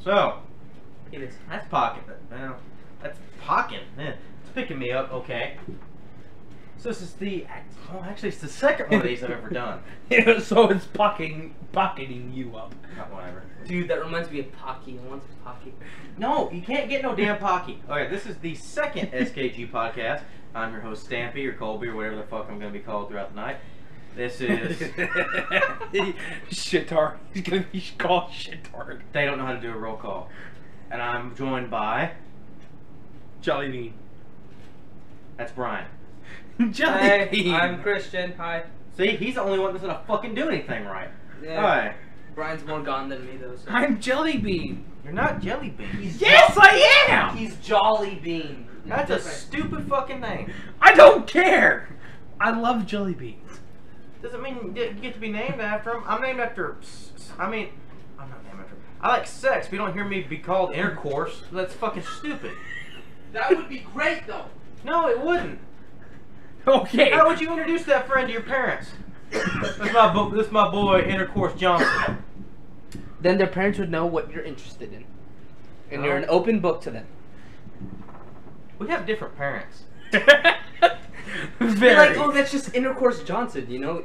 So, It is. that's pocket. That's pocket. Man, it's picking me up. Okay. So this is the. Well, actually, it's the second one of these I've ever done. Yeah, so it's pocketing you up. Not whatever. Dude, that reminds me of Pocky. I want some Pocky. No, you can't get no damn pocky. Okay, this is the second SKG podcast. I'm your host, Stampy, or Colby, or whatever the fuck I'm going to be called throughout the night. This is... Shitard. He's gonna be called Shitard. They don't know how to do a roll call. And I'm joined by... Jelly Bean. That's Brian. Jelly Hey, Bean. I'm Christian. Hi. See, he's the only one that's going to fucking do anything right. Yeah. Alright. Brian's more gone than me, though. So. I'm Jelly Bean. You're not Jelly Bean. Yes, I am! He's Jolly Bean. That's a Different. stupid fucking name. I don't care! I love jelly beans. Doesn't mean you get to be named after him. I'm named after... I'm not named after him. I like sex, but you don't hear me be called intercourse. That's fucking stupid. That would be great, though. No, it wouldn't. Okay. How would you introduce that friend to your parents? This my boy, Intercourse Johnson. Then their parents would know what you're interested in. And you're an open book to them. We have different parents. They're like, oh, that's just Intercourse Johnson, you know,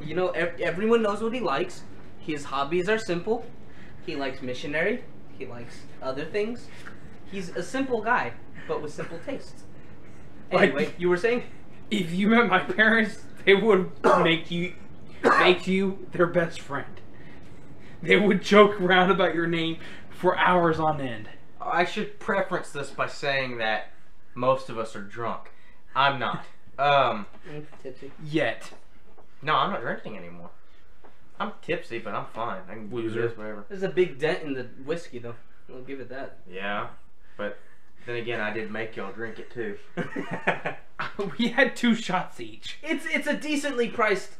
everyone knows what he likes. His hobbies are simple. He likes missionary. He likes other things. He's a simple guy, but with simple tastes. Anyway, you were saying? If you met my parents, they would make you their best friend. They would joke around about your name for hours on end. I should preference this by saying that most of us are drunk. I'm not. Tipsy. Yet. No, I'm not drinking anymore. I'm tipsy, but I'm fine. I can do Loser. this, whatever. There's a big dent in the whiskey, though. I'll give it that. Yeah, but then again, I did make y'all drink it too. We had 2 shots each. It's a decently priced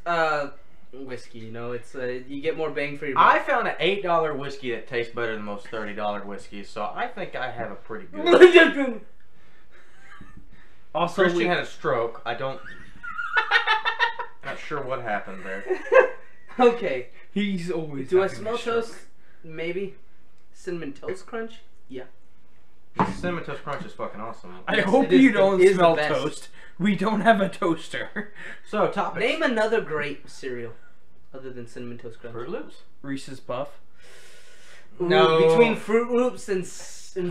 whiskey, you know. It's you get more bang for your buck. I found an $8 whiskey that tastes better than most $30 whiskeys, so I think I have a pretty good. Also, Christian had a stroke. I don't. Not sure what happened there. Okay. he's always. Do I having smell a stroke. toast? Maybe. Cinnamon Toast Crunch? Yeah. Cinnamon Toast Crunch is fucking awesome. I Yes, hope it is- you don't it is smell the best. toast. We don't have a toaster. So, topics. Name another great cereal other than Cinnamon Toast Crunch. Fruit Loops? Reese's Puff. Ooh, No. between Fruit Loops and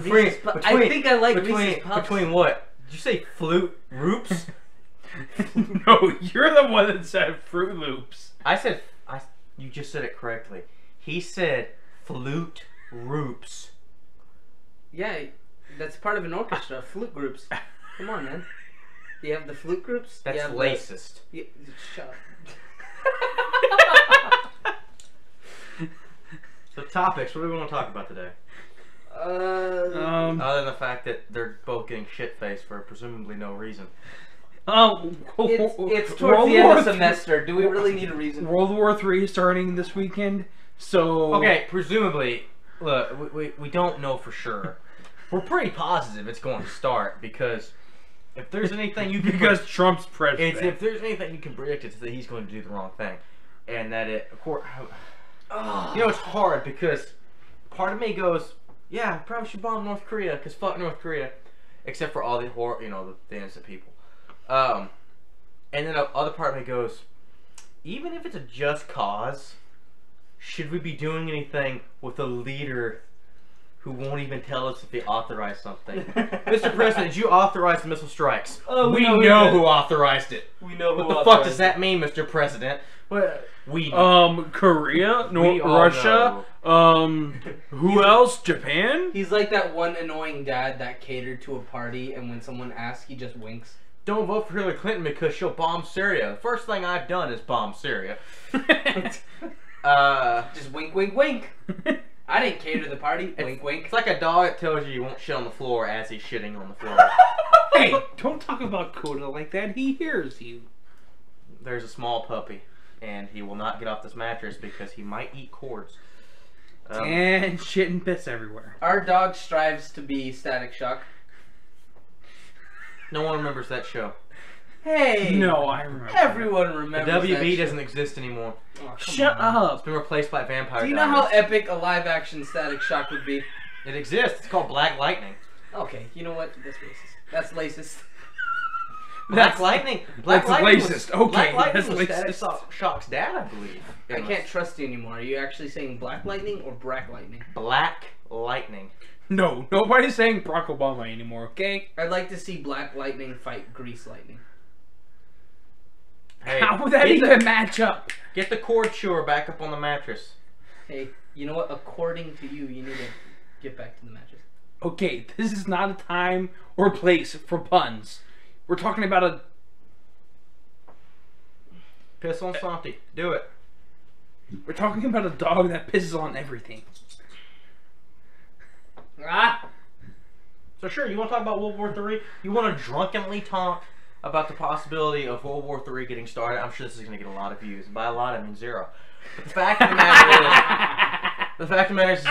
Reese's Puffs. I think I like Reese's Puffs. Between what? Did you say Flute Loops? No, you're the one that said Fruit Loops. You just said it correctly. He said Flute Loops. Yeah, that's part of an orchestra. Flute groups. Come on, man. Do you have the flute groups? That's You have racist. The... Shut up. So topics, what do we want to talk about today? Other than the fact that they're both getting shit-faced for presumably no reason. It's towards the end of the semester. Do we really need a reason? World War III starting this weekend, so... Okay, presumably, look, we don't know for sure. We're pretty positive it's going to start because if there's anything you can... Because Trump's president. if there's anything you can predict, it's that he's going to do the wrong thing. And that it, of course... You know, it's hard because part of me goes, yeah, I probably should bomb North Korea because fuck North Korea. Except for all the horror, you know, the innocent people. And then the other part of me goes, even if it's a just cause, should we be doing anything with a leader who won't even tell us if they authorize something? Mr. President, did you authorize the missile strikes? Oh, we know know who authorized it. We know What who the fuck does that mean, Mr. President? What? We Korea, We all Russia, who else? Japan? He's like that one annoying dad that catered to a party, and when someone asks, he just winks. don't vote for Hillary Clinton because she'll bomb Syria. The first thing I've done is bomb Syria. Just wink, wink, wink. I didn't cater to the party. Wink, wink. It's like a dog that tells you won't shit on the floor as he's shitting on the floor. Hey, don't talk about Coda like that. He hears you. There's a small puppy, and he will not get off this mattress because he might eat cords. And shit and piss everywhere. Our dog strives to be Static Shock. No one remembers that show. Hey! No, I remember. Everyone The remembers WB that doesn't exist anymore. Oh, come Shut on. It's up. been replaced by Vampire Do you know how Diaries. epic a live-action Static Shock would be? It exists. It's called Black Lightning. Okay, you know what? That's racist. That's racist. Black Lightning. Black Lightning racist. Was, okay, Black Lightning that's was racist. Static Shock's dad, I believe. I can't trust you anymore. Are you actually saying Black Lightning or Brack Lightning? Black Lightning. No, nobody's saying Barack Obama anymore, okay? I'd like to see Black Lightning fight Grease Lightning. Hey, how would that even match up? Get the cord chewer back up on the mattress. Hey, you know what? According to you, you need to get back to the mattress. Okay, this is not a time or place for puns. We're talking about a... Piss on something. Do it. We're talking about a dog that pisses on everything. Ah! So sure, you want to talk about World War III? You want to drunkenly talk about the possibility of World War III getting started? I'm sure this is going to get a lot of views. By a lot, I mean 0. But the fact of the matter is,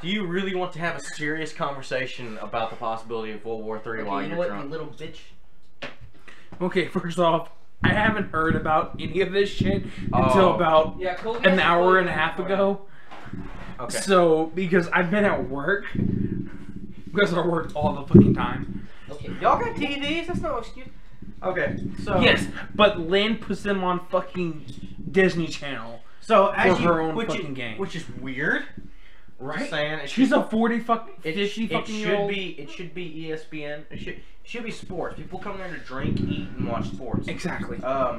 do you really want to have a serious conversation about the possibility of World War III while you know you're what, drunk? you little bitch? Okay, first off, I haven't heard about any of this shit until about an hour and a half ago. Okay. So, because I've been at work, because I work all the fucking time. Okay. Y'all got TVs? That's no excuse. Okay, so... Yes, but Lynn puts them on fucking Disney Channel. So, as for her own fucking game. Which is weird. Right? Just saying, She's a 50 fucking year old. It should be ESPN. It should be sports. People come there to drink, eat, and watch sports. Exactly.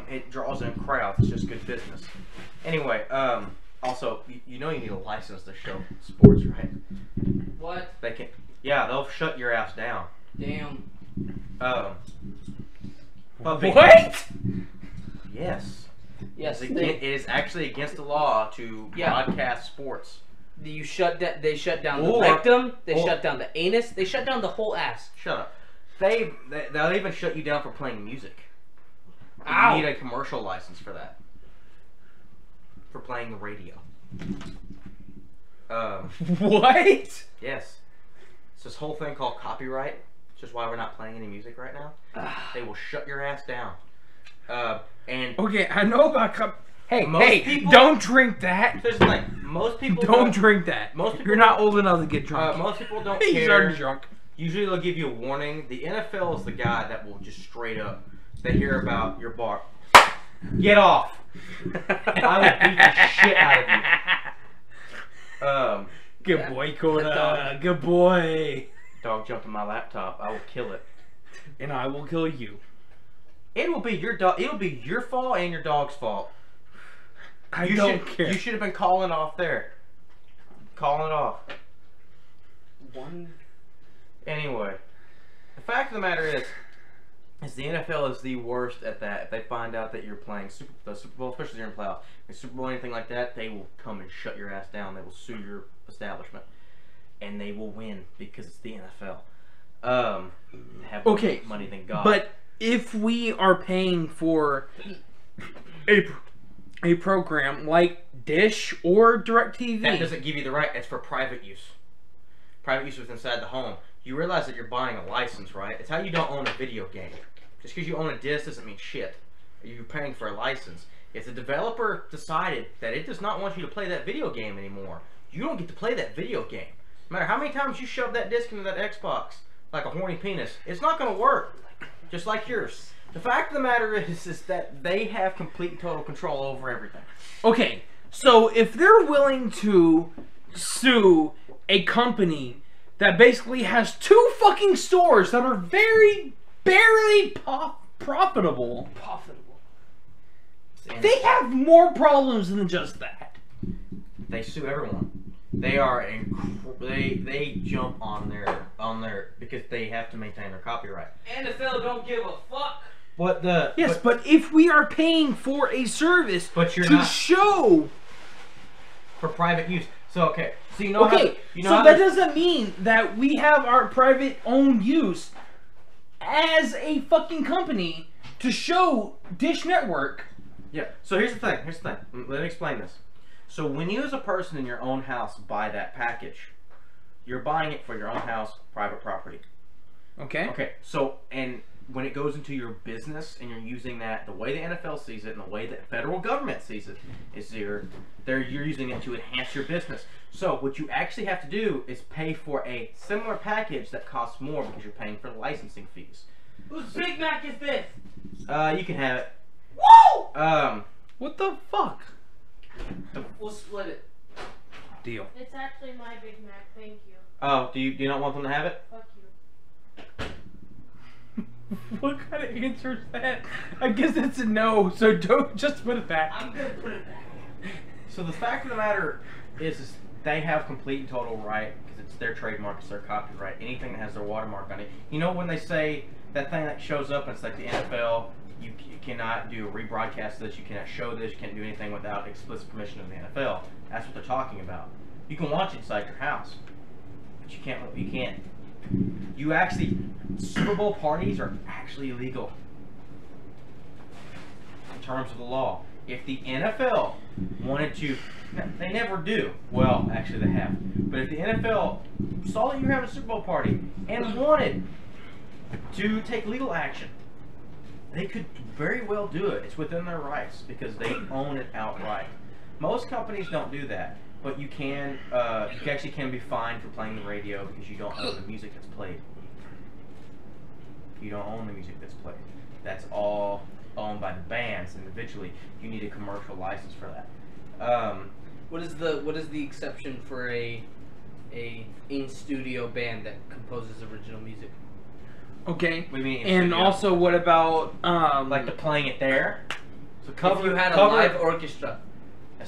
It draws in crowds. It's just good business. Anyway, also, you know you need a license to show sports, right? What? They can. Yeah, they'll shut your ass down. Damn. Puppy. What? Yes. Yes. It is actually against the law to broadcast sports. They shut down the Or- rectum. They shut down the anus. They shut down the whole ass. Shut up. They'll even shut you down for playing music. Ow. You need a commercial license for that. For playing the radio. What? Yes. It's this whole thing called copyright. It's just why we're not playing any music right now. They will shut your ass down. And Okay, I know about Hey, Most people- don't drink that. here's the thing. Most people Don't drink that. Most people You're not old enough to get drunk. most people don't He's care. already drunk. Usually they'll give you a warning. The NFL is the guy that will just straight up. They hear about your bar. Get off. I will beat the shit out of you. Good boy, Coda. Good boy. Dog jumped on my laptop. I will kill it. And I will kill you. It will be your dog. It'll be your fault and your dog's fault. I don't care. You should have been calling off there. Calling it off. Anyway, the fact of the matter is the NFL is the worst at that. If they find out that you're playing the Super Bowl, especially during playoff, the Super Bowl, anything like that, they will come and shut your ass down. They will sue your establishment, and they will win because it's the NFL. They have more money than God. But if we are paying for a program like Dish or DirecTV, that doesn't give you the right. It's for private use. Private use was inside the home. You realize that you're buying a license, right? It's how you don't own a video game. Just because you own a disc doesn't mean shit. You're paying for a license. If the developer decided that it does not want you to play that video game anymore, you don't get to play that video game. No matter how many times you shove that disc into that Xbox like a horny penis, it's not going to work. Just like yours. The fact of the matter is that they have complete and total control over everything. Okay, so if they're willing to sue a company that basically has 2 fucking stores that are very barely profitable, they have more problems than just that. They sue everyone. They are they jump on their because they have to maintain their copyright. NFL don't give a fuck. But if we are paying for a service But you're to not- show, for private use. So okay, so you know okay, so that doesn't mean that we have our private own use as a fucking company to show Dish Network. Yeah. So here's the thing. Let me explain this. So when you as a person in your own house buy that package, you're buying it for your own house, private property. Okay. Okay. So and when it goes into your business and you're using that the way the NFL sees it and the way the federal government sees it is you're using it to enhance your business. So what you actually have to do is pay for a similar package that costs more because you're paying for licensing fees. Whose Big Mac is this? You can have it. Woo! What the fuck? We'll split it. Deal. It's actually my Big Mac, thank you. Oh, do you not want them to have it? Fuck you. What kind of answer is that? I guess it's a no, so don't just put it back. I'm gonna put it back. So the fact of the matter is they have complete and total right, because it's their trademark, it's their copyright. Anything that has their watermark on it. You know when they say that thing that shows up and it's like the NFL, you cannot do a rebroadcast of this, you cannot show this, you can't do anything without explicit permission of the NFL. That's what they're talking about. You can watch it inside your house, but you can't. You actually, Super Bowl parties are actually illegal in terms of the law. If the NFL wanted to, they never do. Well, actually they have. But if the NFL saw that you were having a Super Bowl party and wanted to take legal action, they could very well do it. It's within their rights because they own it outright. Most companies don't do that, but you can. You actually can be fined for playing the radio because you don't own the music that's played. You don't own the music that's played. That's all owned by the bands individually. You need a commercial license for that. What is the exception for a in studio band that composes original music? Okay. What do you mean? And also, what about like the playing it there? So If you had a live orchestra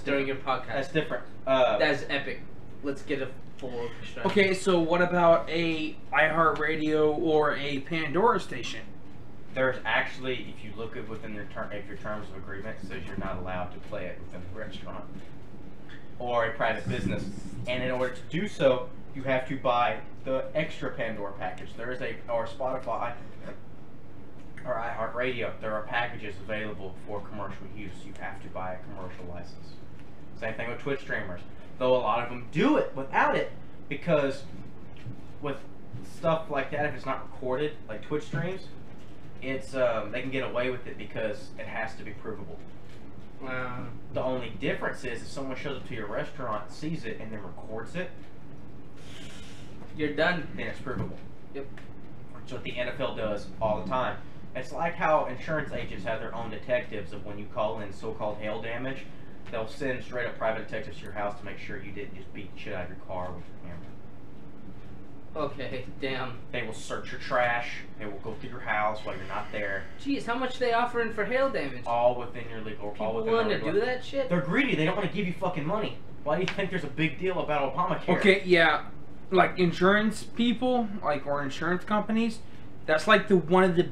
during your podcast, that's different. that's epic. Let's get a full orchestra. Okay, so what about a iHeartRadio or a Pandora station? There's actually, if you look at within your terms of agreement, it says you're not allowed to play it within the restaurant or a private business. And in order to do so, you have to buy the extra Pandora package. There is or Spotify or iHeartRadio. There are packages available for commercial use. You have to buy a commercial license. Same thing with Twitch streamers. Though a lot of them do it without it because with stuff like that, if it's not recorded, like Twitch streams, it's they can get away with it because it has to be provable. The only difference is if someone shows up to your restaurant, sees it, and then records it, You're done. then it's provable. Yep. That's what the NFL does all the time. It's like how insurance agents have their own detectives of when you call in so-called hail damage, they'll send straight up private detectives to your house to make sure you didn't just beat the shit out of your car with your camera. Okay, damn. They will search your trash. They will go through your house while you're not there. Jeez, how much they offering for hail damage? All within your legal. People all within willing their to legal. do that shit? They're greedy. They don't want to give you fucking money. Why do you think there's a big deal about Obamacare? Okay, yeah, like insurance people, like or insurance companies, that's like one of the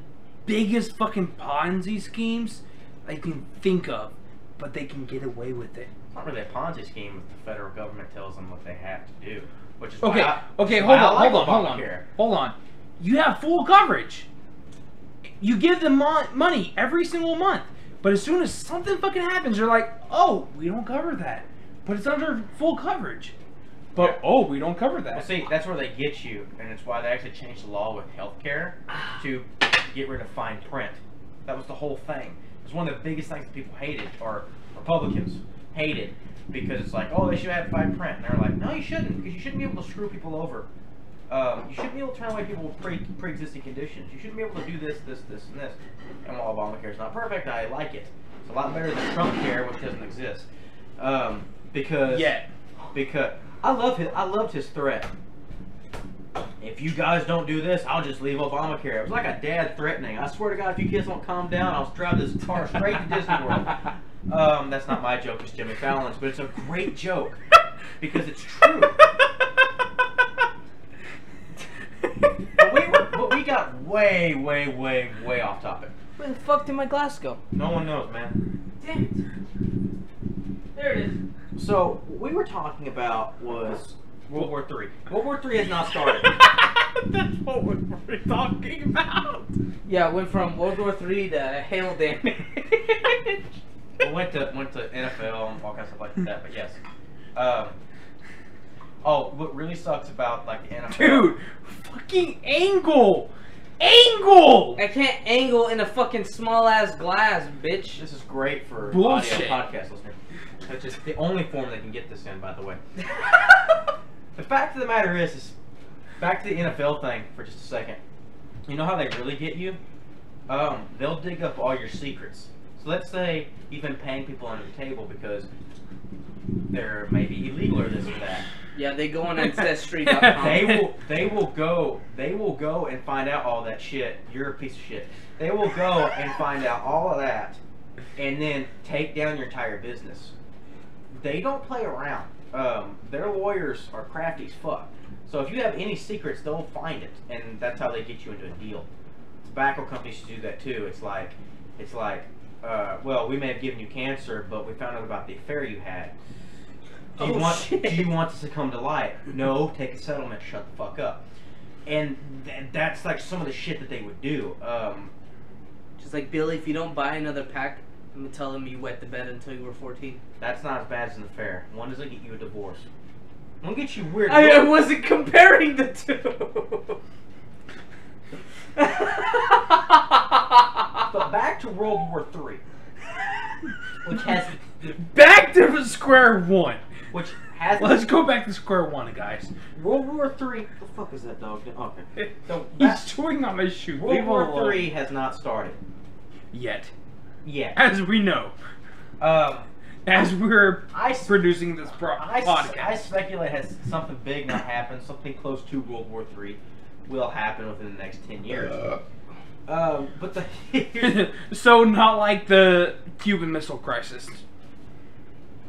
biggest fucking Ponzi schemes I can think of, but they can get away with it. It's not really a Ponzi scheme if the federal government tells them what they have to do, which is Okay, why okay, hold on. Hold on. You have full coverage. You give them money every single month, but as soon as something fucking happens, you're like, oh, we don't cover that, but it's under full coverage. But Yeah. oh, we don't cover that. Well, see, that's where they get you, and it's why they actually changed the law with healthcare to get rid of fine print. That was the whole thing. It was one of the biggest things that people hated, or Republicans hated, because it's like, oh, they should have fine print. And they're like, no, you shouldn't, because you shouldn't be able to screw people over. You shouldn't be able to turn away people with pre-existing conditions. You shouldn't be able to do this, this, this, and this. And while Obamacare is not perfect, I like it. It's a lot better than Trump care, which doesn't exist. Because I loved his threat. If you guys don't do this, I'll just leave Obamacare. It was like a dad threatening. I swear to God, if you kids don't calm down, I'll drive this car straight to Disney World. That's not my joke, it's Jimmy Fallon's, but it's a great joke because it's true. But we got way off topic. Where the fuck did my glass go? No one knows, man. Damn it. There it is. So what we were talking about was World War III. World War III has not started. That's what we're talking about. Yeah, it went from World War III to hail damage. We went to NFL and all kinds of stuff like that, but yes. What really sucks about like the NFL? Dude, fucking Angle. angle. I can't angle in a fucking small ass glass, bitch. This is great for Bullshit. audio podcast listeners. It's just the only form they can get this in, by the way. The fact of the matter is back to the NFL thing for just a second. You know how they really get you? They'll dig up all your secrets. So let's say you've been paying people under the table because they're maybe illegal or this or that. Yeah, they go on ancestry.com. They will go and find out all that shit. You're a piece of shit. They will go and find out all of that and then take down your entire business. They don't play around. Their lawyers are crafty as fuck. So if you have any secrets, they'll find it, and that's how they get you into a deal. Tobacco companies should do that too. It's like, well, we may have given you cancer, but we found out about the affair you had. Do you want this to come to light? No, take a settlement. Shut the fuck up. And that's like some of the shit that they would do. Just like, Billy, if you don't buy another pack, I'm gonna tell them you wet the bed until you were 14. That's not as bad as an affair. One doesn't get you a divorce. One gets you weird. I wasn't comparing the two. But back to World War III, which has Back to square one. which has Let's go back to square one, guys. World War III. The fuck is that dog? Okay. So He's chewing on my shoe. World Leave him War alone. III has not started Yet. yet. As we know. As we're producing this I podcast. speculate has something big not happened. Something close to World War III will happen within the next 10 years. But the So not like the Cuban Missile Crisis.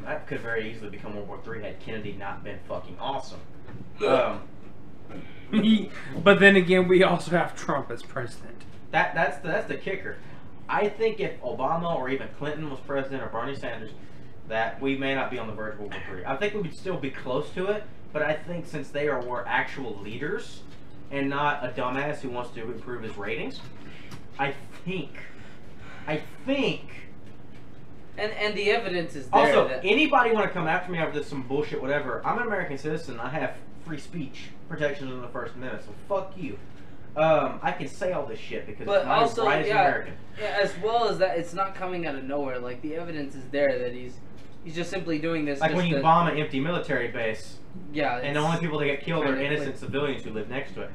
that could very easily become World War III had Kennedy not been fucking awesome. But then again, we also have Trump as president. That's the kicker. I think if Obama or even Clinton was president or Bernie Sanders, that we may not be on the verge of World War III. I think we would still be close to it, but I think since they were actual leaders and not a dumbass who wants to improve his ratings, I think. And the evidence is there. Also, that anybody want to come after me over this some bullshit, whatever? I'm an American citizen. I have free speech protections in the First Amendment, so fuck you. I can say all this shit because But it's not also, as right as yeah, American. yeah, as well as that, it's not coming out of nowhere. Like, the evidence is there that he's just simply doing this. Like just when you to, bomb an empty military base, yeah, and the only people that get killed are trying to innocent click- civilians who live next to it.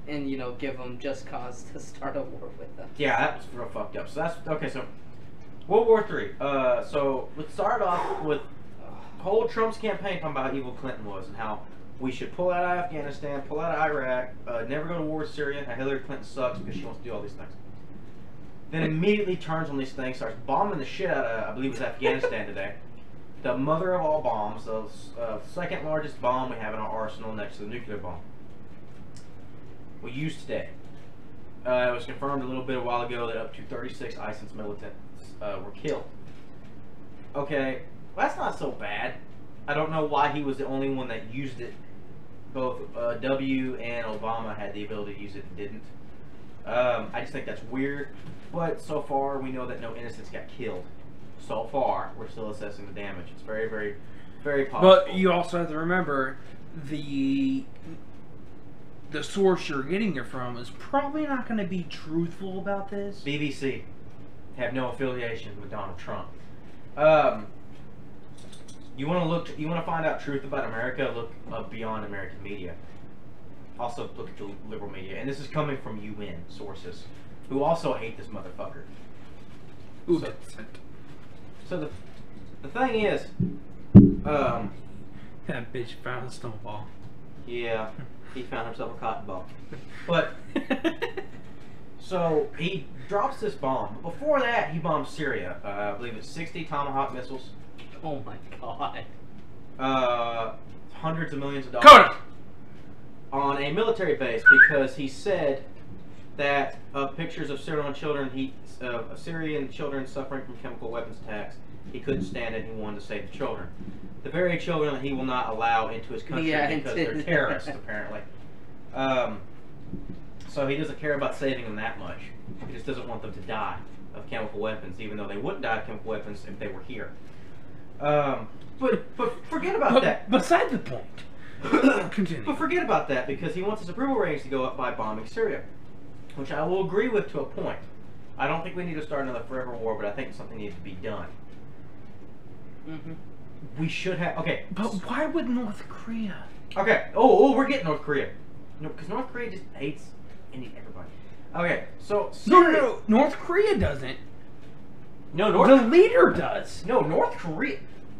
and give them just cause to start a war with them. Yeah, that was real fucked up. So that's okay. So World War III. So let's start off with whole Trump's campaign talking about how evil Clinton was and how we should pull out of Afghanistan, pull out of Iraq, never go to war with Syria. How Hillary Clinton sucks because she wants to do all these things. Then immediately turns on these things, starts bombing the shit out of, I believe it was Afghanistan today. The mother of all bombs, the second largest bomb we have in our arsenal next to the nuclear bomb. We used today. It was confirmed a little bit a while ago that up to 36 ISIS militants were killed. Okay, well, that's not so bad. I don't know why he was the only one that used it. Both W and Obama had the ability to use it and didn't. I just think that's weird. But so far, we know that no innocents got killed. So far, we're still assessing the damage. It's very, very, very possible. But you also have to remember the source you're getting it from is probably not going to be truthful about this. BBC have no affiliation with Donald Trump. You want to find out truth about America? Look beyond American media. Also look at the liberal media, and this is coming from UN sources, who also hate this motherfucker. Ooh, So the thing is, that bitch found a snowball. yeah, he found himself a cotton ball. But so he drops this bomb. But before that, he bombed Syria. I believe it's 60 Tomahawk missiles. Oh my god. Hundreds of millions of dollars Coda! on a military base because he said that pictures of Syrian children suffering from chemical weapons attacks, he couldn't stand it and he wanted to save the children. The very children that he will not allow into his country because they're terrorists, apparently. So he doesn't care about saving them that much. He just doesn't want them to die of chemical weapons, even though they wouldn't die of chemical weapons if they were here. But forget about that. Beside the point. Continue. But forget about that because he wants his approval ratings to go up by bombing Syria. which I will agree with to a point. I don't think we need to start another forever war, but I think something needs to be done. Mm-hmm. We should have. Okay. But why would North Korea? Okay. Oh, we're getting North Korea. No, because North Korea just hates everybody. Okay, so No. North Korea doesn't. No, The leader does. No, North Korea,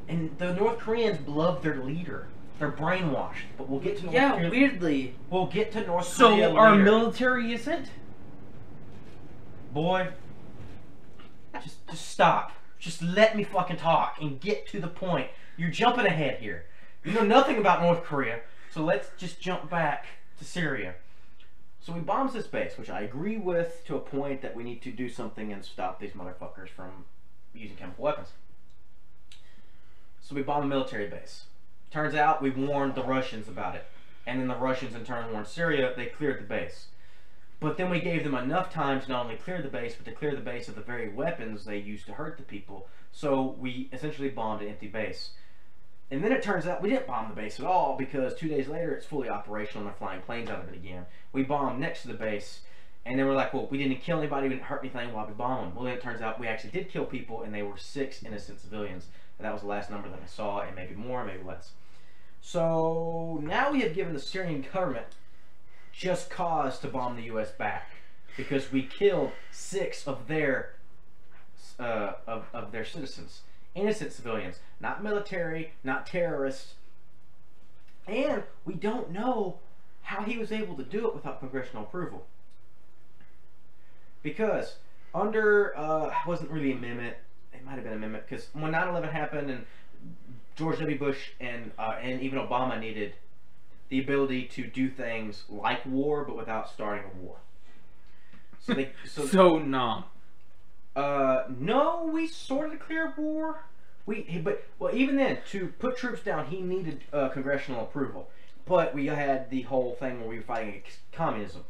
and the North Koreans love their leader. They're brainwashed, but we'll get to North Korea. Weirdly. We'll get to North So Korea our later. military isn't? Boy, just stop. Just let me fucking talk and get to the point. You're jumping ahead here. You know nothing about North Korea, so let's just jump back to Syria. So we bombed this base, which I agree with to a point that we need to do something and stop these motherfuckers from using chemical weapons. So we bombed a military base. Turns out we warned the Russians about it. And then the Russians in turn warned Syria. They cleared the base. But then we gave them enough time to not only clear the base, but to clear the base of the very weapons they used to hurt the people. So we essentially bombed an empty base. And then it turns out we didn't bomb the base at all, because 2 days later it's fully operational and they're flying planes out of it again. We bombed next to the base, and then we're like, well, we didn't kill anybody, we didn't hurt anything while we bombed them. Well, then it turns out we actually did kill people, and they were 6 innocent civilians. And that was the last number that I saw, and maybe more, maybe less. So now we have given the Syrian government just cause to bomb the U.S. back, because we killed 6 of their citizens. Innocent civilians, not military, not terrorists, and we don't know how he was able to do it without congressional approval. Because under, wasn't really an amendment, it might have been an amendment, because when 9/11 happened and George W. Bush and even Obama needed the ability to do things like war, but without starting a war. So they, No. No, we sort of declared war. Well, even then, to put troops down, he needed congressional approval. But we had the whole thing where we were fighting against communism.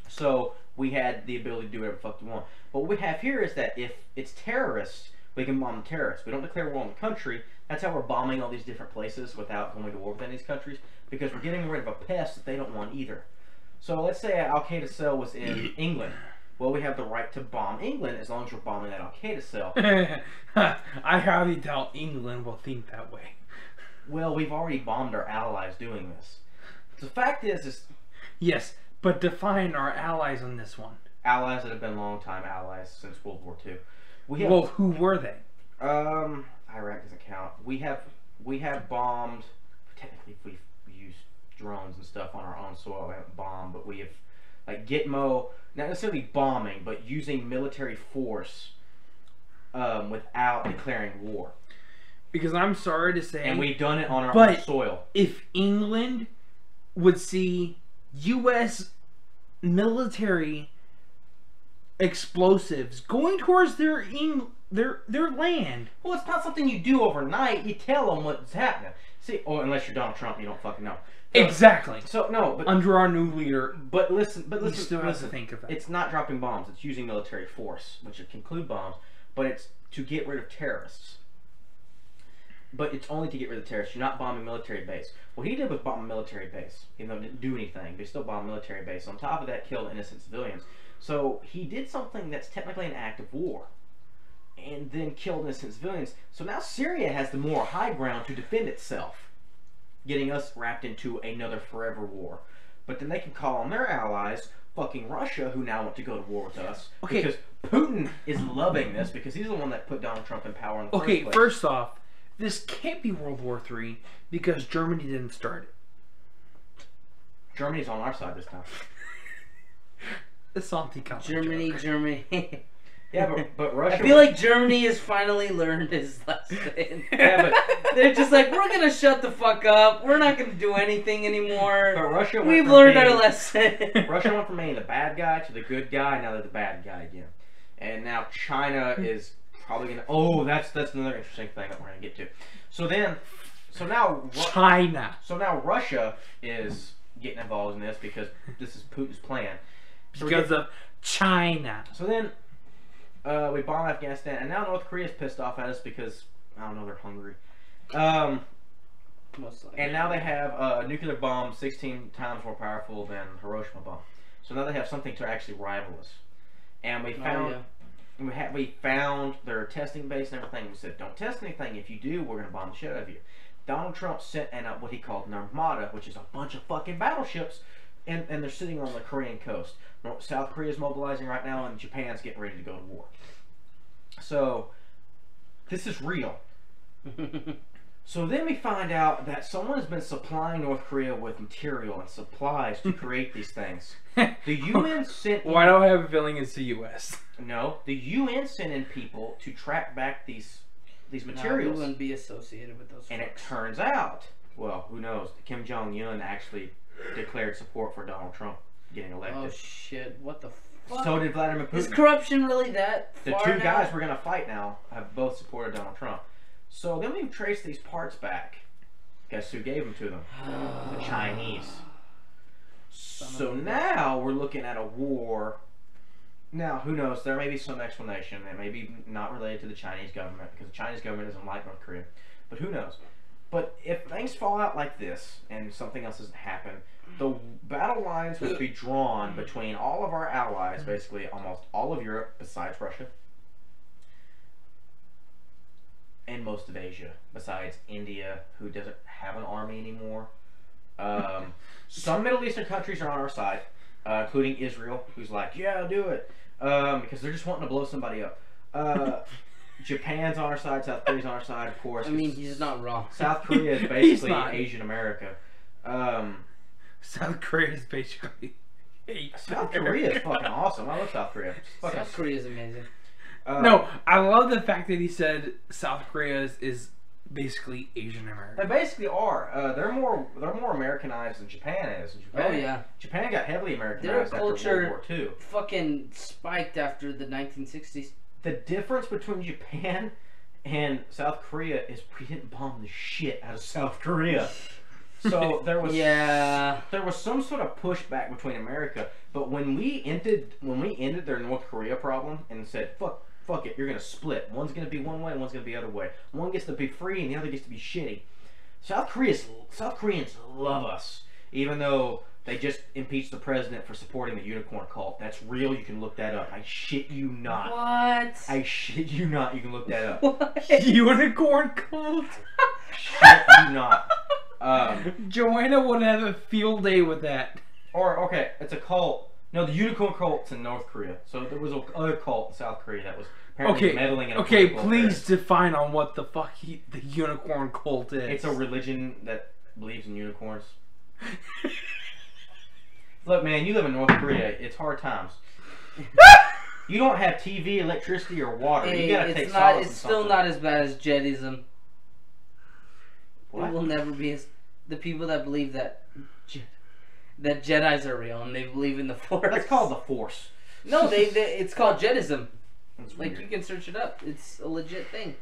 So we had the ability to do whatever the fuck we want. But what we have here is that if it's terrorists, we can bomb the terrorists. We don't declare war on the country. That's how we're bombing all these different places without going to war with any of these countries, because we're getting rid of a pest that they don't want either. So let's say an Al-Qaeda cell was in England. Well, we have the right to bomb England as long as we're bombing that Al-Qaeda cell. I highly doubt England will think that way. Well, we've already bombed our allies doing this. The fact is Yes, but define our allies on this one. allies that have been long-time allies since World War II. Well, who were they? Iraq doesn't count. We have bombed. Technically, we've used drones and stuff on our own soil. We haven't bombed, but we have, like Gitmo, not necessarily bombing, but using military force without declaring war. Because I'm sorry to say, And we've done it on our own soil. If England would see U.S. military explosives going towards their land. Well, it's not something you do overnight. You tell them what's happening. See, or unless you're Donald Trump, you don't fucking know. So, Exactly. So no, but Under our new leader, But listen, you still have to think of that. It's not dropping bombs. It's using military force, which can include bombs. But it's to get rid of terrorists. But it's only to get rid of terrorists. You're not bombing military base. What he did was bomb a military base. Even though it didn't do anything, but he still bombed a military base. On top of that, killed innocent civilians. So he did something that's technically an act of war. And then killed innocent civilians. So now Syria has the moral high ground to defend itself, getting us wrapped into another forever war. But then they can call on their allies, fucking Russia, who now want to go to war with us. Okay. Because Putin is loving this, because he's the one that put Donald Trump in power in the first place. First off, this can't be World War III because Germany didn't start it. Germany's on our side this time. It's anti-counter. Germany. Yeah, but Russia... I feel like Germany has finally learned his lesson. Yeah, They're just like, we're gonna shut the fuck up. We're not gonna do anything anymore. But Russia went We've from learned our being- lesson. Russia went from being the bad guy to the good guy. Now they're the bad guy again. And now China is probably gonna... Oh, that's another interesting thing that we're gonna get to. So now China. So now Russia is getting involved in this because this is Putin's plan. So Because of China. So then we bomb Afghanistan, and now North Korea's pissed off at us because, I don't know, they're hungry. Most likely. And now they have a nuclear bomb 16 times more powerful than Hiroshima bomb. So now they have something to actually rival us. And we Oh, found yeah. we found their testing base and everything. We said, don't test anything. If you do, we're gonna bomb the shit out of you. Donald Trump sent what he called an armada, which is a bunch of fucking battleships, and they're sitting on the Korean coast. South Korea's mobilizing right now, and Japan's getting ready to go to war. So this is real. So then we find out that someone has been supplying North Korea with material and supplies to create these things. The UN sent in, Why do I have a feeling it's the U.S.? No, the UN sent in people to track back these No, we materials. wouldn't be associated with those. And it folks. turns out, well, who knows? Kim Jong-un actually declared support for Donald Trump getting elected. Oh shit! What the fuck? So did Vladimir Is Putin. corruption really that The far two now? guys we're gonna fight now have both supported Donald Trump. So then we trace these parts back. Guess who gave them to them? The Chinese. So now we're looking at a war. Now, who knows? There may be some explanation. It may be not related to the Chinese government, because the Chinese government doesn't like North Korea. But who knows? But if things fall out like this, and something else doesn't happen, the battle lines will be drawn between all of our allies, basically almost all of Europe, besides Russia, and most of Asia, besides India, who doesn't have an army anymore. Some Middle Eastern countries are on our side, including Israel, who's like, yeah, do it, because they're just wanting to blow somebody up. Japan's on our side, South Korea's on our side, of course. I mean, he's not wrong. South Korea is He's basically not. Asian America. South Korea is basically. South Korea is fucking awesome. I love South Korea. It's fucking, South Korea is amazing. No, I love the fact that he said South Korea is basically Asian American. They basically are. They're more Americanized than Japan is. And Japan, Oh yeah, Japan got heavily Americanized Their after culture- World War II. fucking spiked after the 1960s. The difference between Japan and South Korea is we didn't bomb the shit out of South Korea. So there was there was some sort of pushback between America, but when we ended their North Korea problem and said fuck it, you're gonna split. One's gonna be one way, and one's gonna be the other way. One gets to be free, and the other gets to be shitty. South Koreans love us, even though they just impeached the president for supporting the unicorn cult. That's real. You can look that up. I shit you not. What? I shit you not. You can look that up. What? Unicorn cult. Shit you not. Joanna would have a field day with that. Or okay, it's a cult. No, the unicorn cult's in North Korea. So there was another cult in South Korea that was apparently meddling in a Okay, political please affairs. define on what the fuck the unicorn cult is. It's a religion that believes in unicorns. Look, man, you live in North Korea. It's hard times. You don't have TV, electricity, or water. Hey, you gotta it's take not. solace It's in still something. not as bad as Jedism. What? It will never be as the people that believe that Jedis are real and they believe in the Force. That's called the Force. No, it's called Jedism. That's Like weird. you can search it up. It's a legit thing.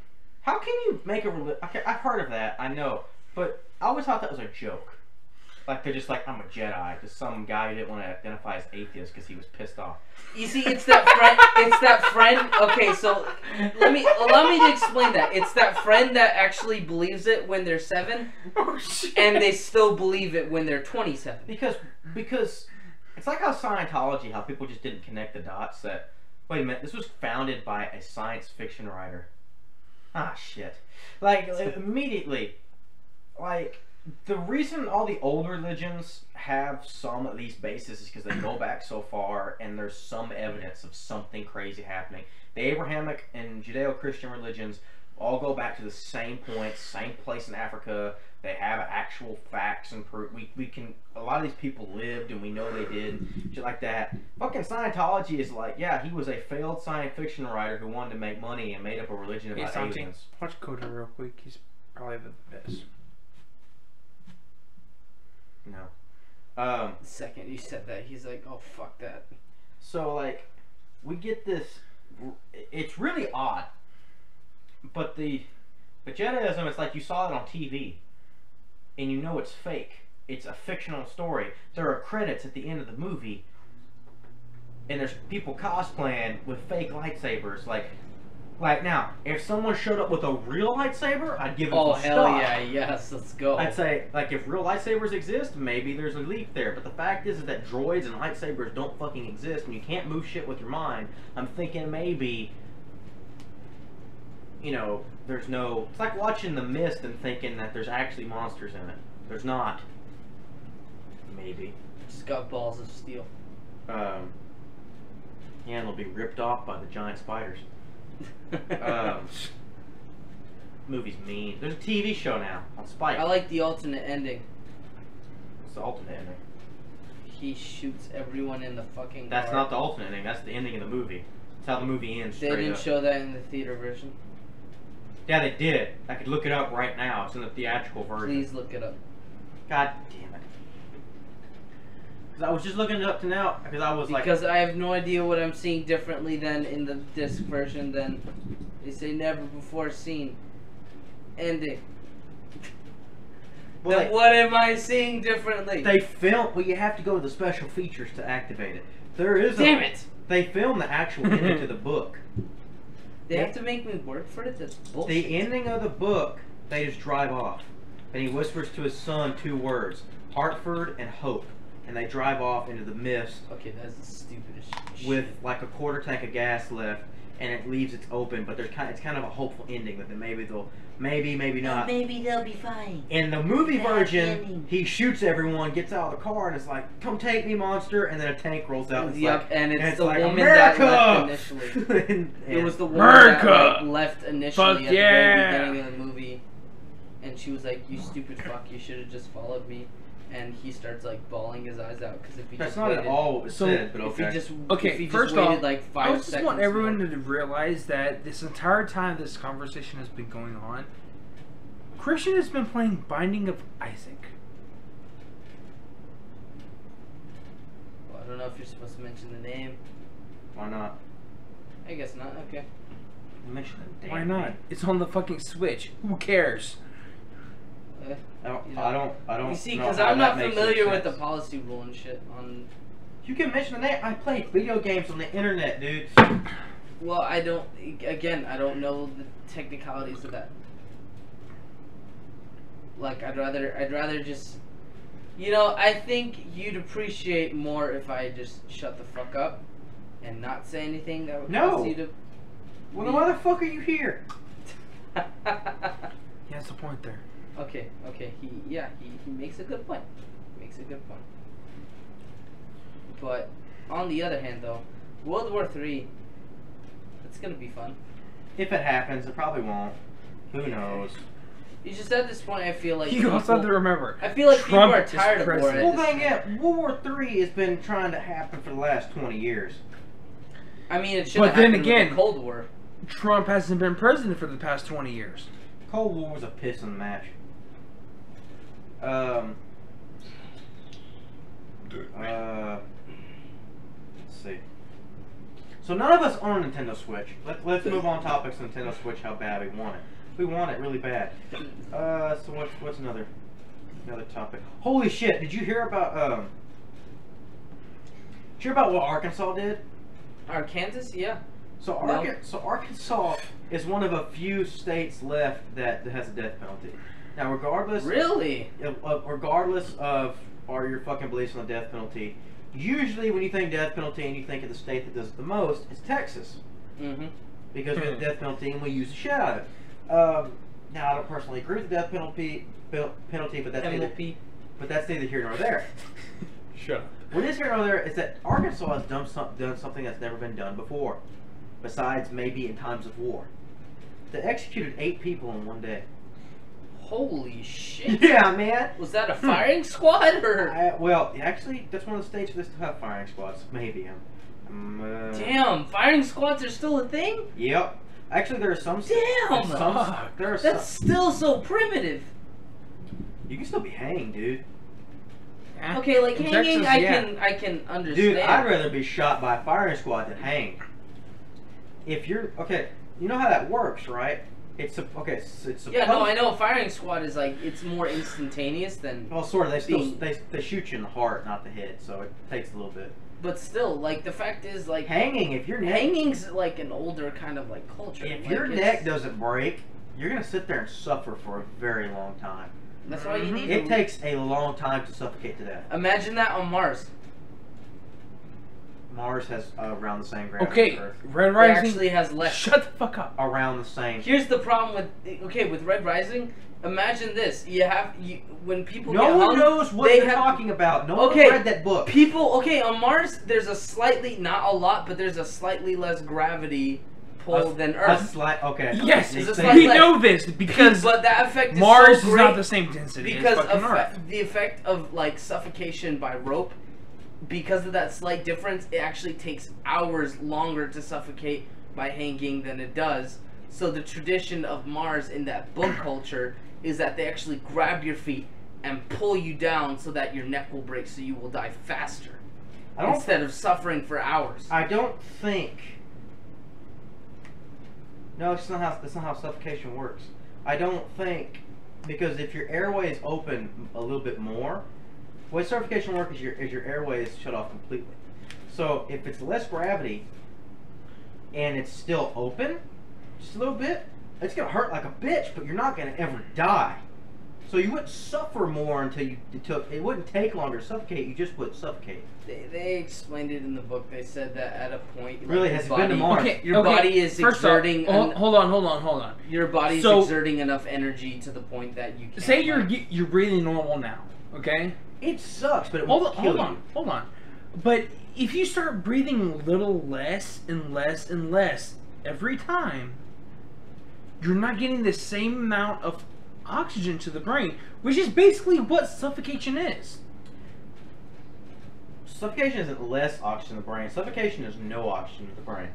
How can you make a Okay, I've heard of that. I know, but I always thought that was a joke. Like they're just like, I'm a Jedi. Just some guy who didn't want to identify as atheist because he was pissed off. You see, it's that friend. It's that friend. Okay, so let me explain that. It's that friend that actually believes it when they're 7, Oh shit. and they still believe it when they're 27. Because it's like how Scientology, how people just didn't connect the dots. That wait a minute, this was founded by a science fiction writer. Ah shit. Like immediately, like. The reason all the old religions have some of these bases is because they go back so far and there's some evidence of something crazy happening. The Abrahamic and Judeo-Christian religions all go back to the same point, same place in Africa. They have actual facts and proof. We can, a lot of these people lived and we know they did, shit like that. Fucking Scientology is like, yeah, he was a failed science fiction writer who wanted to make money and made up a religion about Santi, aliens. watch Coda real quick. He's probably the best. No. The second you said that, he's like, "Oh fuck that." So like, we get this. It's really odd, but Jediism, it's like you saw it on TV, and you know it's fake. It's a fictional story. There are credits at the end of the movie, and there's people cosplaying with fake lightsabers. Like, Like now, if someone showed up with a real lightsaber, I'd give it Oh a hell stop. yeah, yes, let's go. I'd say, like, if real lightsabers exist, maybe there's a leap there. But the fact is that droids and lightsabers don't fucking exist, and you can't move shit with your mind. I'm thinking maybe, you know, there's no... It's like watching The Mist and thinking that there's actually monsters in it. There's not. Maybe. Just got balls of steel. Yeah, and they'll be ripped off by the giant spiders. Movie's mean. There's a TV show now on Spike. I like the alternate ending. What's the alternate ending? He shoots everyone in the fucking That's car. not the alternate ending. That's the ending of the movie. That's how the movie ends. They Straight didn't up. show that in the theater version. Yeah, they did. I could look it up right now. It's in the theatrical version. Please look it up. God damn it. Because I was just looking it up to now. Because I was Because I have no idea what I'm seeing differently than in the disc version. Than they say never before seen ending. Well, Then what am I seeing differently? they film. Well, you have to go to the special features to activate it. There is. Damn it! They film the actual ending to the book. They have to make me work for it? That's bullshit. The ending of the book, they just drive off. And he whispers to his son 2 words. Hartford and Hope. And they drive off into the mist Okay, that's the stupidest shit. with like a quarter tank of gas left. And it leaves it open. But it's kind of a hopeful ending. But then maybe they'll... Maybe not. Maybe they'll be fine. In the movie Bad version, ending. he shoots everyone, gets out of the car, and it's like, "Come take me, monster!" And then a tank rolls out. And it's Yep, like, and it's the like, woman America! that left initially. and It was the woman America! that like, left initially Fuck at the yeah! very beginning of the movie, and she was like, "You stupid fuck! You should have just followed me." And he starts like bawling his eyes out because if he That's just not waited, at all what was So, said, but if okay. he just Okay, if he first just waited off, like 5 I just seconds want everyone more. to realize that this entire time this conversation has been going on, Christian has been playing Binding of Isaac. Well, I don't know if you're supposed to mention the name. Why not? I guess not. Okay. Mention the damn Why not? name. It's on the fucking Switch. Who cares? I don't. You know, I don't. You see, know because how I'm that not makes familiar any with the sense. policy rule and shit on. You can mention the name. I play video games on the internet, dude. Well, I don't. Again, I don't know the technicalities of that. Like, I'd rather just. You know, I think you'd appreciate more if I just shut the fuck up and not say anything that would No. cause you to. Well, then why the fuck are you here? He has a point there. Okay. He makes a good point. Makes a good point. But on the other hand, though, World War III, it's gonna be fun. If it happens, it probably won't. Who knows? You just at this point, I feel like You also have to remember. I feel like Trump people are is tired of war. president. at Well, this then, point. yeah, World War III has been trying to happen for the last 20 years. I mean, it should But have then happened again- with the Cold War. Trump hasn't been president for the past 20 years. Cold War was a pissing match. Let's see. So none of us own a Nintendo Switch. Let's move on topics to Nintendo Switch. How bad we want it. We want it really bad. So what's another topic? Holy shit! Did you hear about what Arkansas did? Arkansas, yeah. So Arkansas is one of a few states left that has a death penalty. Now, regardless of your fucking beliefs on the death penalty, usually when you think death penalty and you think of the state that does it the most, it's Texas. Mm-hmm. Because we have the death penalty and we use the shit out of it. Now, I don't personally agree with the death penalty, but that's neither here nor there. Shut up. What is here nor there is that Arkansas has done something that's never been done before, besides maybe in times of war. They executed 8 people in one day. Holy shit. Yeah, man. Was that a firing squad or? Well, actually, that's one of the states where they still have firing squads. Maybe. Damn, firing squads are still a thing? Yep. Actually, there are some. Damn! There are That's some. still so primitive. You can still be hanged, dude. Yeah. Okay, like In hanging, Texas, I yeah. can understand. Dude, I'd rather be shot by a firing squad than hanged. If you're okay, you know how that works, right? It's okay. It's Yeah, no, I know. A firing squad is like it's more instantaneous than. Well, sort of. They shoot you in the heart, not the head, so it takes a little bit. But still, like the fact is, like hanging. If your neck, hanging's like an older kind of like culture. If like, your neck doesn't break, you're gonna sit there and suffer for a very long time. That's why you need. It takes a long time to suffocate to death. Imagine that on Mars. Mars has around the same gravity. Okay, as Earth. Red Rising It actually has less. Shut the fuck up. Around the same. Here's the problem with Red Rising. Imagine this: when people no get one hung, knows what they they're have, talking about. No one read that book. On Mars, there's a slightly, not a lot, but there's a slightly less gravity pull than Earth. Okay. Yes, slight we less. know this because but that effect is Mars so is great not the same density because as fucking Earth. the effect of like suffocation by rope. Because of that slight difference, it actually takes hours longer to suffocate by hanging than it does. So the tradition of Mars in that book culture is that they actually grab your feet and pull you down so that your neck will break, so you will die faster instead of suffering for hours. I don't think. No, that's not how suffocation works. I don't think, because if your airway is open a little bit more. The way suffocation works is your airway is shut off completely. So if it's less gravity and it's still open, just a little bit, it's gonna hurt like a bitch, but you're not gonna ever die. So you wouldn't suffer more until it wouldn't take longer to suffocate. You just would suffocate. They explained it in the book. They said that at a point, really, has it been to Mars? Your body is exerting. Hold on. Your body is exerting enough energy to the point that you can't. Say you're breathing normal now, okay? It sucks, but it won't kill you. Hold on. But if you start breathing a little less and less and less every time, you're not getting the same amount of oxygen to the brain, which is basically what suffocation is. Suffocation isn't less oxygen in the brain. Suffocation is no oxygen in the brain.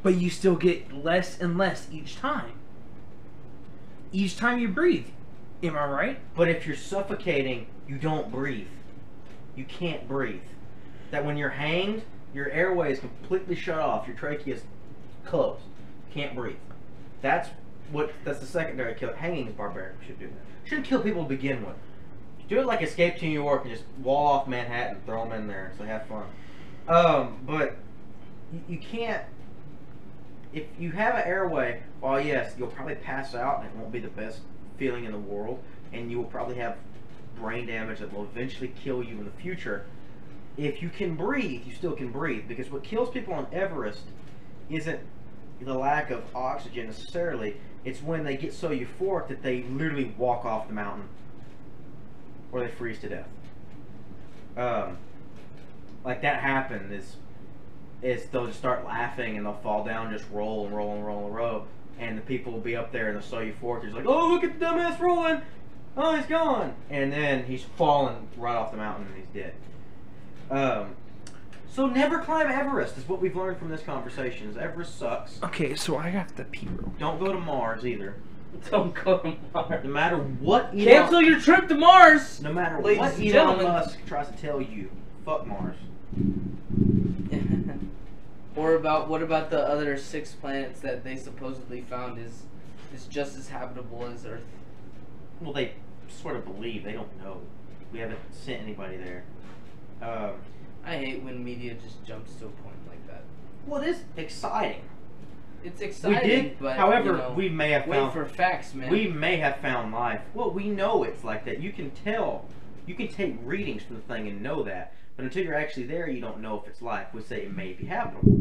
But you still get less and less each time. Each time you breathe. Am I right? But if you're suffocating, you don't breathe. You can't breathe. That when you're hanged, your airway is completely shut off. Your trachea is closed. You can't breathe. That's the secondary killer. Hanging is barbaric. We should do that. Shouldn't kill people to begin with. Do it like Escape to New York and just wall off Manhattan, throw them in there, so have fun. But you can't. If you have an airway, well, yes, you'll probably pass out and it won't be the best feeling in the world, and you will probably have brain damage that will eventually kill you in the future. If you can breathe, you still can breathe, because what kills people on Everest isn't the lack of oxygen necessarily. It's when they get so euphoric that they literally walk off the mountain or they freeze to death. Like that happened is they'll just start laughing and they'll fall down, just roll and roll and roll and roll. And the people will be up there and they're so euphoric. They're just like, oh, look at the dumbass rolling. Oh, he's gone. And then he's fallen right off the mountain and he's dead. So never climb Everest is what we've learned from this conversation. Is Everest sucks. Okay, so I got the pee roll. Don't go to Mars either. Don't go to Mars. No matter what Cancel your trip to Mars. No matter ladies what and Elon gentlemen. Musk tries to tell you, fuck Mars. Or what about the other 6 planets that they supposedly found is just as habitable as Earth? Well, they sort of believe. They don't know. We haven't sent anybody there. I hate when media just jumps to a point like that. Well, it is exciting. It's exciting, but however, we may have wait found for facts, man. We may have found life. Well, we know it's like that. You can tell. You can take readings from the thing and know that. But until you're actually there, you don't know if it's life. We say it may be habitable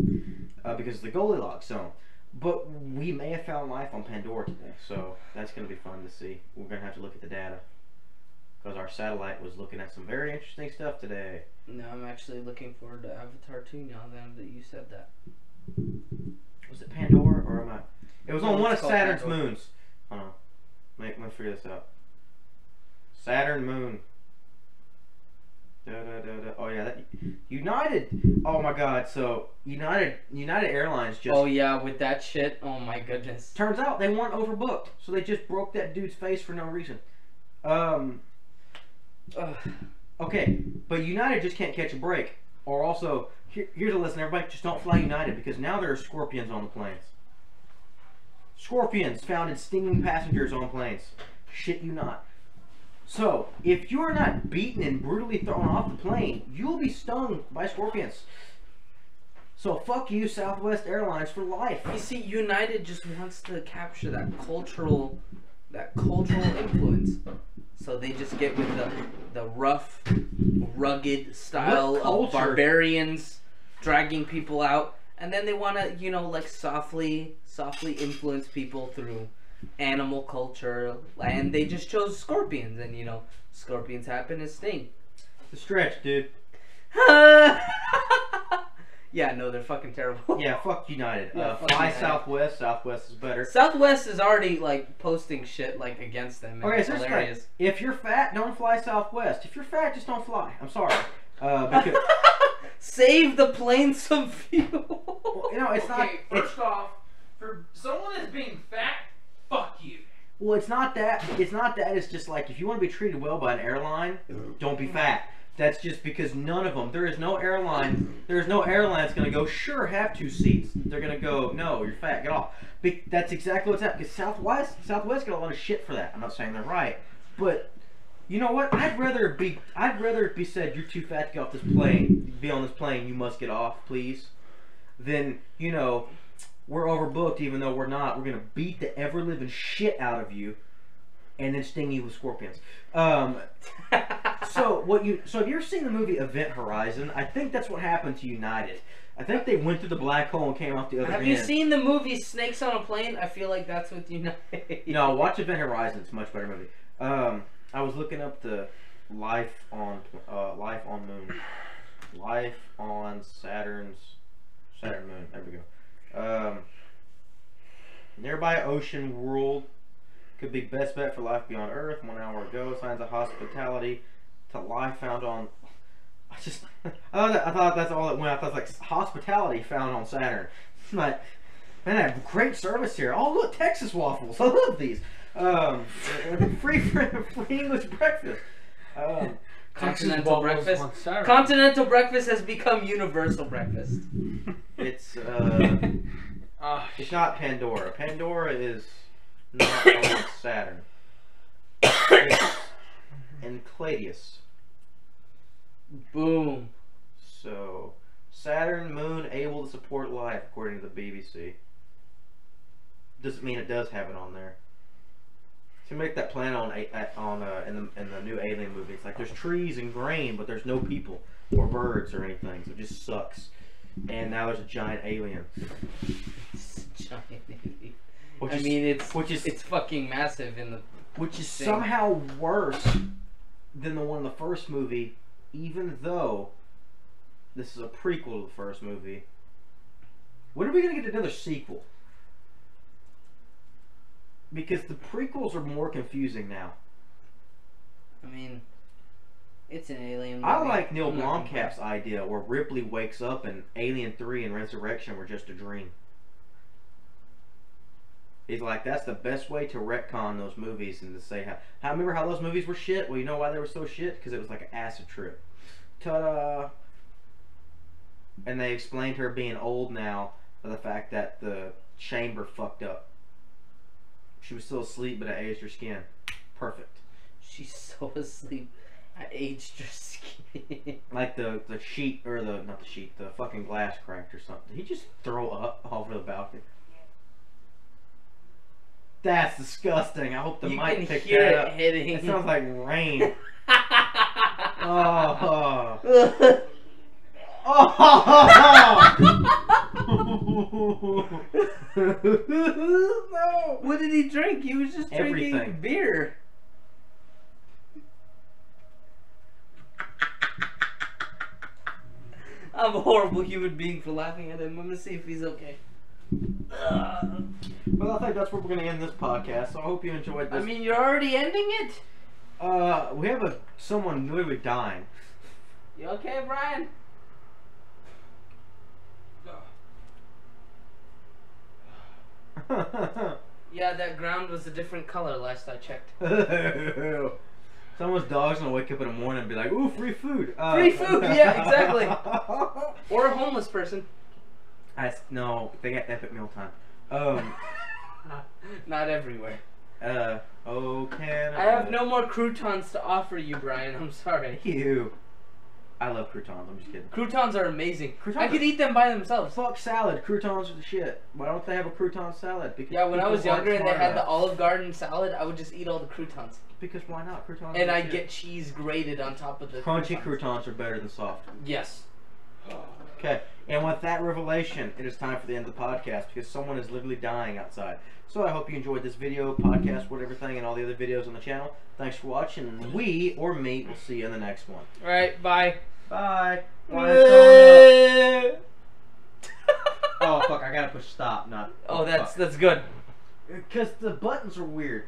because of the Goldilocks zone. But we may have found life on Pandora today, so that's going to be fun to see. We're going to have to look at the data because our satellite was looking at some very interesting stuff today. No, I'm actually looking forward to Avatar 2 now that you said that. Was it Pandora or am I? It was on one of called Saturn's Pandora. moons. Hold on. Let me figure this out. Saturn moon. Oh yeah, that United. Oh my God! So United Airlines just. Oh yeah, with that shit. Oh my goodness. Turns out they weren't overbooked, so they just broke that dude's face for no reason. Okay, but United just can't catch a break. Or also, here's a lesson, everybody: just don't fly United because now there are scorpions on the planes. Scorpions found in stinging passengers on planes. Shit you not. So, if you're not beaten and brutally thrown off the plane, you'll be stung by scorpions. So fuck you, Southwest Airlines, for life. You see, United just wants to capture that cultural influence. So they just get with the rough, rugged style of barbarians dragging people out, and then they want to, you know, like softly influence people through animal culture, and they just chose scorpions, and you know, scorpions happen to sting. The stretch, dude. Yeah, no, they're fucking terrible. Yeah, fuck United. Yeah, fuck Fly United. Southwest. Southwest is better. Southwest is already like posting shit like against them. And Okay, it's so hilarious. if you're fat, don't fly Southwest. If you're fat, just don't fly. I'm sorry. Because Save the plane some fuel. well, you know, it's not. Okay, first off, for someone that's being fat, fuck you. Well, it's not that. It's not that. It's just like if you want to be treated well by an airline, don't be fat. That's just because none of them. There is no airline. There is no airline that's gonna go. Sure, have 2 seats. They're gonna go. No, you're fat. Get off. That's exactly what's happening. Because Southwest got a lot of shit for that. I'm not saying they're right, but you know what? I'd rather it be said you're too fat to get off this plane. Be on this plane. You must get off, please. Than you know, we're overbooked even though we're not. We're gonna beat the ever living shit out of you, and then sting you with scorpions. So have you ever seen the movie Event Horizon? I think that's what happened to United. I think they went through the black hole and came off the other end. Have you seen the movie Snakes on a Plane? I feel like that's with United. No, watch Event Horizon. It's a much better movie. I was looking up the life on Moon, life on Saturn Moon. There we go. Nearby ocean world. Could be best bet for life beyond Earth. 1 hour ago, signs of hospitality to life found on. I thought that's all it went. I thought it was like hospitality found on Saturn. Like, man, I have great service here. Oh look, Texas waffles. I love these. Free English breakfast. Continental breakfast. Continental breakfast has become universal breakfast. It's not Pandora. Pandora is not on Saturn. It's Enceladus. Boom. So, Saturn moon able to support life, according to the BBC. Doesn't mean it does have it on there. To make that plan in the new Alien movie, it's like there's trees and grain, but there's no people or birds or anything. So it just sucks. And now there's a giant alien. Giant alien. Which is it's fucking massive in the. Which is thing. somehow worse than the one in the first movie, even though this is a prequel to the first movie. When are we gonna get another sequel? Because the prequels are more confusing now. I mean, it's an alien movie. I like Neil Blomkamp's idea where Ripley wakes up and Alien 3 and Resurrection were just a dream. He's like, that's the best way to retcon those movies and to say how remember how those movies were shit? Well, you know why they were so shit? Because it was like an acid trip. Ta-da! And they explained her being old now by the fact that the chamber fucked up. She was still asleep, but I aged her skin. Perfect. She's so asleep. I aged her skin. Like the sheet, or not the sheet, the fucking glass cracked or something. Did he just throw up over the balcony? That's disgusting. I hope the mic picked that up. Hitting. It sounds like rain. Oh. No. What did he drink? He was just drinking Everything. beer. I'm a horrible human being for laughing at him. I'm gonna see if he's okay. Well, I think that's where we're gonna end this podcast. So I hope you enjoyed this. I mean, you're already ending it? We have someone literally dying. You okay, Brian? Yeah, that ground was a different color last I checked. Someone's dog's gonna wake up in the morning and be like, "Ooh, free food!" Free food, yeah, exactly. Or a homeless person. No, they got epic mealtime. Not everywhere. Oh, can I have no more croutons to offer you, Brian. I'm sorry. You. I love croutons. I'm just kidding. Croutons are amazing. Croutons I could eat them by themselves. Fuck salad. Croutons are the shit. Why don't they have a crouton salad? Because Yeah, when I people was younger aren't and they smart had the enough. Olive Garden salad, I would just eat all the croutons. Because why not? Croutons And are the I'd shit. get cheese grated on top of the Crunchy croutons are better than soft. Yes. Okay, and with that revelation, it is time for the end of the podcast because someone is literally dying outside. So I hope you enjoyed this video, podcast, whatever thing, and all the other videos on the channel. Thanks for watching, and we, or me, will see you in the next one. Alright, bye. Bye. Oh, Oh, fuck, I gotta push stop, not... that's good. Because the buttons are weird.